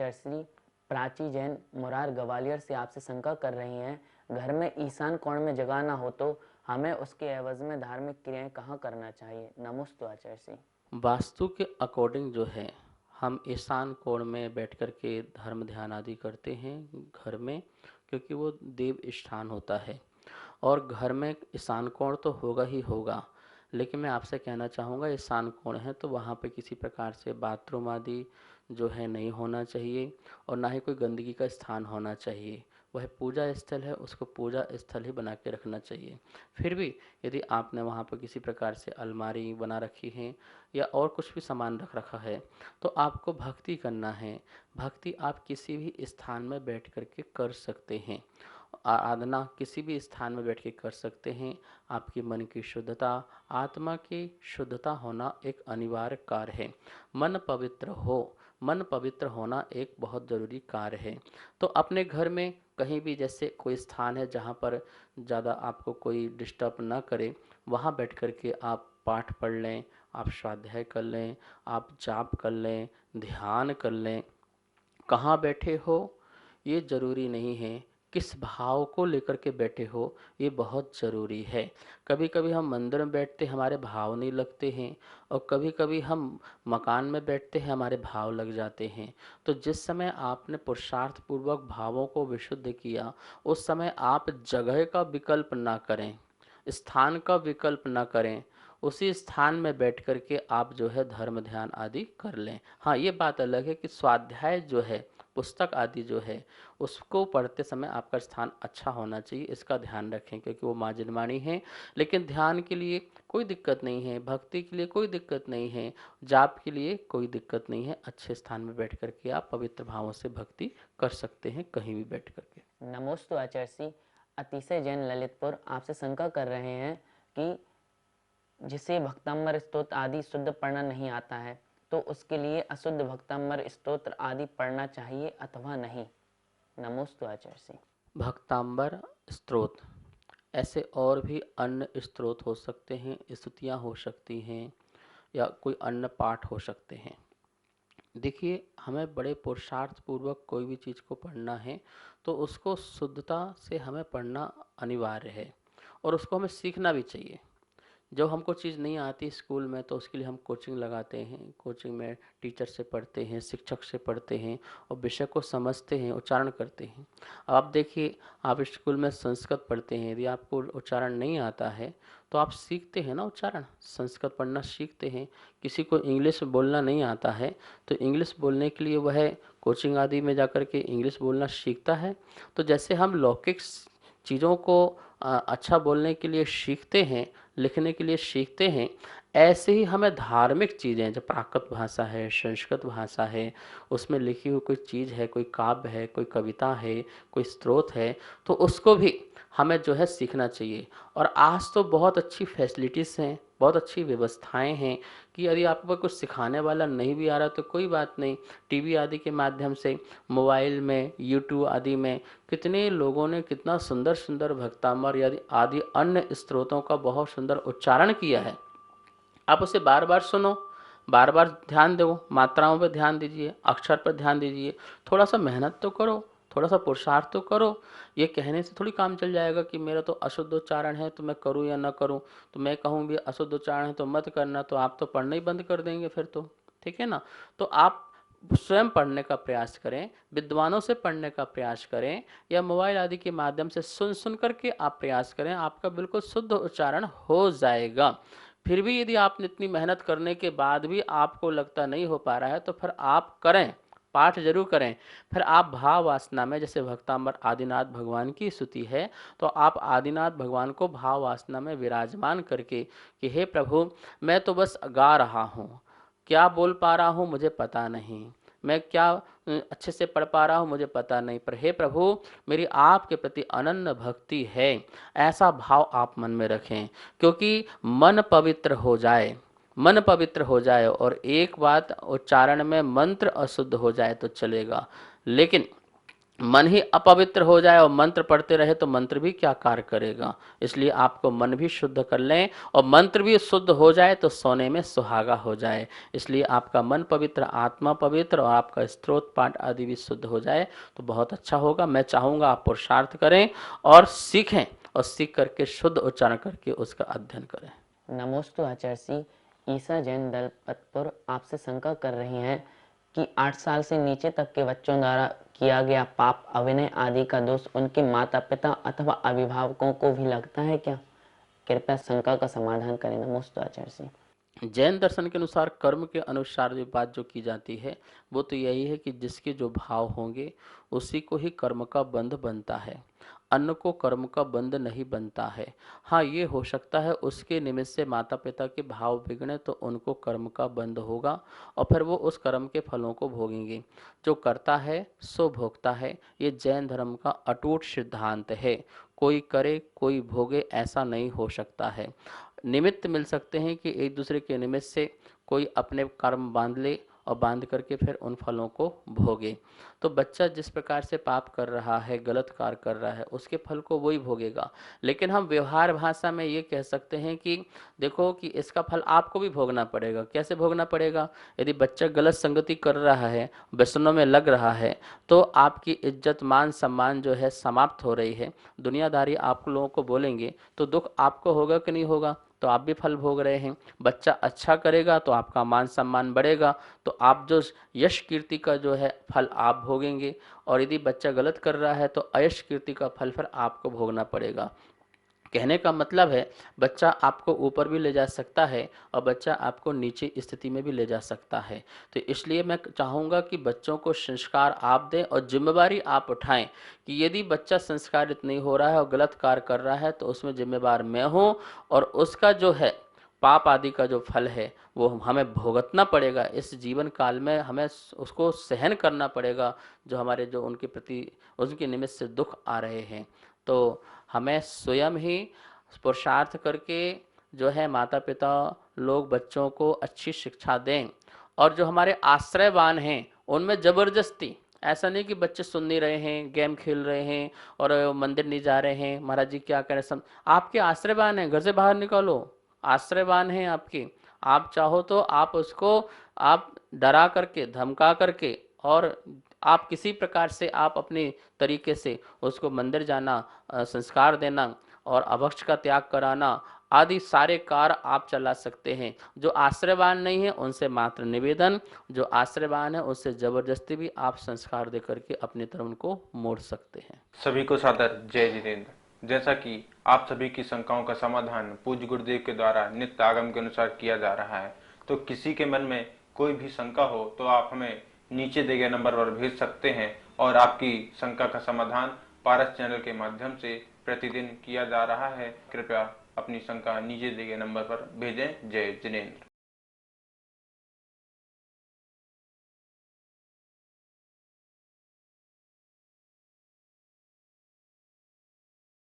आचार्य श्री। प्राची जैन मुरार ग्वालियर से आपसे शंका कर रही हैं, घर में ईशान कोण में जगह ना हो तो हमें उसके एवज में धार्मिक क्रियाएं कहाँ करना चाहिए? नमोस्तु आचार्य श्री। वास्तु के अकॉर्डिंग जो है हम ईशान कोण में बैठ कर के धर्म ध्यान आदि करते हैं घर में, क्योंकि वो देव स्थान होता है और घर में ईशान कोण तो होगा ही होगा। लेकिन मैं आपसे कहना चाहूँगा, ईशान कोण है तो वहाँ पे किसी प्रकार से बाथरूम आदि जो है नहीं होना चाहिए और ना ही कोई गंदगी का स्थान होना चाहिए। वह पूजा स्थल है, उसको पूजा स्थल ही बना के रखना चाहिए। फिर भी यदि आपने वहाँ पर किसी प्रकार से अलमारी बना रखी है या और कुछ भी सामान रख रखा है तो आपको भक्ति करना है। भक्ति आप किसी भी स्थान में बैठ कर के कर सकते हैं। आराधना किसी भी स्थान में बैठ के कर सकते हैं। आपकी मन की शुद्धता, आत्मा की शुद्धता होना एक अनिवार्य कार्य है। मन पवित्र हो, मन पवित्र होना एक बहुत ज़रूरी कार्य है। तो अपने घर में कहीं भी जैसे कोई स्थान है जहाँ पर ज़्यादा आपको कोई डिस्टर्ब ना करे, वहाँ बैठ कर के आप पाठ पढ़ लें, आप स्वाध्याय कर लें, आप जाप कर लें, ध्यान कर लें। कहाँ बैठे हो ये ज़रूरी नहीं है, किस भाव को लेकर के बैठे हो ये बहुत ज़रूरी है। कभी कभी हम मंदिर में बैठते हमारे भाव नहीं लगते हैं और कभी कभी हम मकान में बैठते हैं हमारे भाव लग जाते हैं। तो जिस समय आपने पुरुषार्थ पूर्वक भावों को विशुद्ध किया उस समय आप जगह का विकल्प ना करें, स्थान का विकल्प ना करें, उसी स्थान में बैठ कर के आप जो है धर्म ध्यान आदि कर लें। हाँ, ये बात अलग है कि स्वाध्याय जो है, पुस्तक आदि जो है, उसको पढ़ते समय आपका स्थान अच्छा होना चाहिए, इसका ध्यान रखें क्योंकि वो माँ जिनवाणी है। लेकिन ध्यान के लिए कोई दिक्कत नहीं है, भक्ति के लिए कोई दिक्कत नहीं है, जाप के लिए कोई दिक्कत नहीं है। अच्छे स्थान में बैठ कर के आप पवित्र भावों से भक्ति कर सकते हैं कहीं भी बैठ कर के। नमोस्तु आचार्य श्री। अतिशय जैन ललितपुर आपसे शंका कर रहे हैं कि जिसे भक्तांबर स्तोत्र आदि शुद्ध पढ़ना नहीं आता है तो उसके लिए अशुद्ध भक्तांबर स्तोत्र आदि पढ़ना चाहिए अथवा नहीं? नमोस्तु आचार्य श्री। भक्तांबर स्तोत्र, ऐसे और भी अन्य स्त्रोत हो सकते हैं, स्तुतियाँ हो सकती हैं या कोई अन्य पाठ हो सकते हैं। देखिए, हमें बड़े पुरुषार्थ पूर्वक कोई भी चीज़ को पढ़ना है तो उसको शुद्धता से हमें पढ़ना अनिवार्य है और उसको हमें सीखना भी चाहिए। जब हमको चीज़ नहीं आती स्कूल में तो उसके लिए हम कोचिंग लगाते हैं, कोचिंग में टीचर से पढ़ते हैं, शिक्षक से पढ़ते हैं और विषय को समझते हैं, उच्चारण करते हैं। अब आप देखिए, आप स्कूल में संस्कृत पढ़ते हैं, यदि आपको उच्चारण नहीं आता है तो आप सीखते हैं ना उच्चारण, संस्कृत पढ़ना सीखते हैं। किसी को इंग्लिश बोलना नहीं आता है तो इंग्लिश बोलने के लिए वह कोचिंग आदि में जाकर के इंग्लिश बोलना सीखता है। तो जैसे हम लौकिक चीज़ों को अच्छा बोलने के लिए सीखते हैं, लिखने के लिए सीखते हैं, ऐसे ही हमें धार्मिक चीज़ें जो प्राकृत भाषा है, संस्कृत भाषा है, उसमें लिखी हुई कोई चीज़ है, कोई काव्य है, कोई कविता है, कोई स्रोत है, तो उसको भी हमें जो है सीखना चाहिए। और आज तो बहुत अच्छी फैसिलिटीज़ हैं, बहुत अच्छी व्यवस्थाएं हैं कि यदि आपको कुछ सिखाने वाला नहीं भी आ रहा तो कोई बात नहीं, टीवी आदि के माध्यम से, मोबाइल में, यूट्यूब आदि में कितने लोगों ने कितना सुंदर सुंदर भक्तामर यदि आदि अन्य स्त्रोतों का बहुत सुंदर उच्चारण किया है। आप उसे बार बार सुनो, बार बार ध्यान दो, मात्राओं पर ध्यान दीजिए, अक्षर पर ध्यान दीजिए, थोड़ा सा मेहनत तो करो, थोड़ा सा पुरुषार्थ तो करो। ये कहने से थोड़ी काम चल जाएगा कि मेरा तो अशुद्ध उच्चारण है तो मैं करूँ या ना करूँ, तो मैं कहूँ भी अशुद्ध उच्चारण है तो मत करना, तो आप तो पढ़ना ही बंद कर देंगे फिर तो, ठीक है ना। तो आप स्वयं पढ़ने का प्रयास करें, विद्वानों से पढ़ने का प्रयास करें या मोबाइल आदि के माध्यम से सुन सुन करके आप प्रयास करें, आपका बिल्कुल शुद्ध उच्चारण हो जाएगा। फिर भी यदि आपने इतनी मेहनत करने के बाद भी आपको लगता नहीं हो पा रहा है तो फिर आप करें, पाठ जरूर करें। फिर आप भाव वासना में, जैसे भक्तांबर आदिनाथ भगवान की स्तुति है, तो आप आदिनाथ भगवान को भाव वासना में विराजमान करके कि हे प्रभु, मैं तो बस गा रहा हूँ, क्या बोल पा रहा हूँ मुझे पता नहीं, मैं क्या अच्छे से पढ़ पा रहा हूँ मुझे पता नहीं, पर हे प्रभु मेरी आपके प्रति अनन्य भक्ति है, ऐसा भाव आप मन में रखें। क्योंकि मन पवित्र हो जाए, मन पवित्र हो जाए और एक बात उच्चारण में मंत्र अशुद्ध हो जाए तो चलेगा, लेकिन मन ही अपवित्र हो जाए और मंत्र पढ़ते रहे तो मंत्र भी क्या कार्य करेगा। इसलिए आपको मन भी शुद्ध कर लें और मंत्र भी शुद्ध हो जाए तो सोने में सुहागा हो जाए। इसलिए आपका मन पवित्र, आत्मा पवित्र और आपका स्तोत्र पाठ आदि भी शुद्ध हो जाए तो बहुत अच्छा होगा। मैं चाहूँगा आप पुरुषार्थ करें और सीखें और सीख करके शुद्ध उच्चारण करके उसका अध्ययन करें। नमोस्तु आचार्य। ईसा जैन दलपतपुर आपसे शंका कर रही हैं कि 8 साल से नीचे तक के बच्चों द्वारा किया गया पाप, अभिनय आदि का दोष उनके माता पिता अथवा अभिभावकों को भी लगता है क्या? कृपया शंका का समाधान करें। नमोस्तु आचार्य। जैन दर्शन के अनुसार कर्म के अनुसार जो बात जो की जाती है वो तो यही है कि जिसके जो भाव होंगे उसी को ही कर्म का बंध बनता है, अन्य को कर्म का बंध नहीं बनता है। हाँ, ये हो सकता है उसके निमित्त से माता पिता के भाव बिगड़े तो उनको कर्म का बंध होगा और फिर वो उस कर्म के फलों को भोगेंगे। जो करता है सो भोगता है, ये जैन धर्म का अटूट सिद्धांत है। कोई करे कोई भोगे ऐसा नहीं हो सकता है। निमित्त मिल सकते हैं कि एक दूसरे के निमित्त से कोई अपने कर्म बांध ले और बांध करके फिर उन फलों को भोगे। तो बच्चा जिस प्रकार से पाप कर रहा है, गलत कार्य कर रहा है, उसके फल को वही भोगेगा। लेकिन हम व्यवहार भाषा में ये कह सकते हैं कि देखो कि इसका फल आपको भी भोगना पड़ेगा। कैसे भोगना पड़ेगा? यदि बच्चा गलत संगति कर रहा है, व्यसनों में लग रहा है, तो आपकी इज्जत मान सम्मान जो है समाप्त हो रही है। दुनियादारी आप लोगों को बोलेंगे तो दुख आपको होगा कि नहीं होगा? तो आप भी फल भोग रहे हैं। बच्चा अच्छा करेगा तो आपका मान सम्मान बढ़ेगा, तो आप जो यश कीर्ति का जो है फल आप भोगेंगे। और यदि बच्चा गलत कर रहा है तो अयश कीर्ति का फल फिर आपको भोगना पड़ेगा। कहने का मतलब है बच्चा आपको ऊपर भी ले जा सकता है और बच्चा आपको नीचे स्थिति में भी ले जा सकता है। तो इसलिए मैं चाहूँगा कि बच्चों को संस्कार आप दें और जिम्मेवारी आप उठाएं कि यदि बच्चा संस्कारित नहीं हो रहा है और गलत कार्य कर रहा है तो उसमें जिम्मेवार मैं हूँ और उसका जो है पाप आदि का जो फल है वो हमें भुगतना पड़ेगा। इस जीवन काल में हमें उसको सहन करना पड़ेगा जो हमारे जो उनके प्रति उनके निमित्त से दुख आ रहे हैं। तो हमें स्वयं ही पुरुषार्थ करके जो है माता पिता लोग बच्चों को अच्छी शिक्षा दें और जो हमारे आश्रयवान हैं उनमें ज़बरदस्ती ऐसा नहीं कि बच्चे सुन नहीं रहे हैं, गेम खेल रहे हैं और मंदिर नहीं जा रहे हैं, महाराज जी क्या करें। सब आपके आश्रयवान हैं, घर से बाहर निकालो, आश्रयवान हैं आपके। आप चाहो तो आप उसको आप डरा करके धमका करके और आप किसी प्रकार से आप अपने तरीके से उसको मंदिर जाना, संस्कार देना और अभक्ष का त्याग कराना आदि सारे कार्य आप चला सकते हैं। जो आश्रयवान नहीं है उनसे मात्र निवेदन, जो आश्रयवान है उससे जबरदस्ती भी आप संस्कार दे करके अपनी तरफ उनको मोड़ सकते हैं। सभी को सादर जय जितेंद्र। जैसा कि आप सभी की शंकाओं का समाधान पूज्य गुरुदेव के द्वारा नित्य आगम के अनुसार किया जा रहा है, तो किसी के मन में कोई भी शंका हो तो आप हमें नीचे दिए गए नंबर पर भेज सकते हैं और आपकी शंका का समाधान पारस चैनल के माध्यम से प्रतिदिन किया जा रहा है। कृपया अपनी शंका नीचे दिए गए नंबर पर भेजें। जय जिनेंद्र।